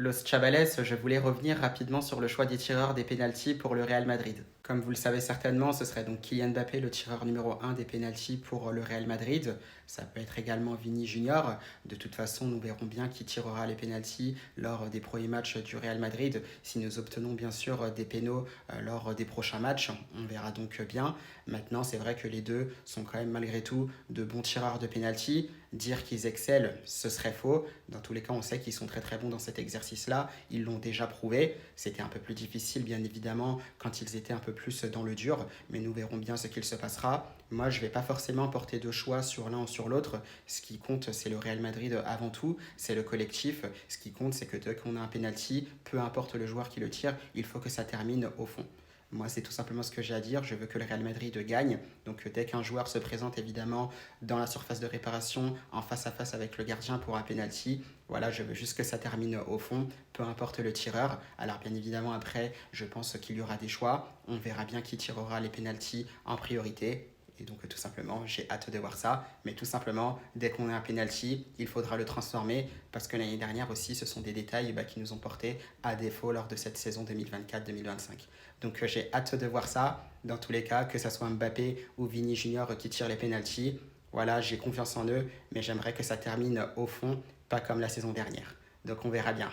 Los Chavales, je voulais revenir rapidement sur le choix des tireurs des pénaltys pour le Real Madrid. Comme vous le savez certainement, ce serait donc Kylian Mbappé, le tireur numéro 1 des pénaltys pour le Real Madrid. Ça peut être également Vini Junior. De toute façon, nous verrons bien qui tirera les pénaltys lors des premiers matchs du Real Madrid. Si nous obtenons bien sûr des pénaux lors des prochains matchs, on verra donc bien. Maintenant, c'est vrai que les deux sont quand même malgré tout de bons tireurs de pénaltys. Dire qu'ils excellent, ce serait faux. Dans tous les cas, on sait qu'ils sont très très bons dans cet exercice-là. Ils l'ont déjà prouvé. C'était un peu plus difficile, bien évidemment, quand ils étaient un peu plus dans le dur. Mais nous verrons bien ce qu'il se passera. Moi, je ne vais pas forcément porter de choix sur l'un ou sur l'autre. Ce qui compte, c'est le Real Madrid avant tout. C'est le collectif. Ce qui compte, c'est que dès qu'on a un penalty, peu importe le joueur qui le tire, il faut que ça termine au fond. Moi, c'est tout simplement ce que j'ai à dire. Je veux que le Real Madrid gagne. Donc, dès qu'un joueur se présente, évidemment, dans la surface de réparation, en face à face avec le gardien pour un penalty, voilà, je veux juste que ça termine au fond, peu importe le tireur. Alors, bien évidemment, après, je pense qu'il y aura des choix. On verra bien qui tirera les penalties en priorité. Et donc, tout simplement, j'ai hâte de voir ça. Mais tout simplement, dès qu'on a un penalty, il faudra le transformer parce que l'année dernière aussi, ce sont des détails qui nous ont porté à défaut lors de cette saison 2024-2025. Donc, j'ai hâte de voir ça. Dans tous les cas, que ce soit Mbappé ou Vini Junior qui tire les penalties, voilà, j'ai confiance en eux, mais j'aimerais que ça termine au fond, pas comme la saison dernière. Donc, on verra bien.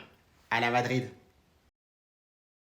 À la Madrid!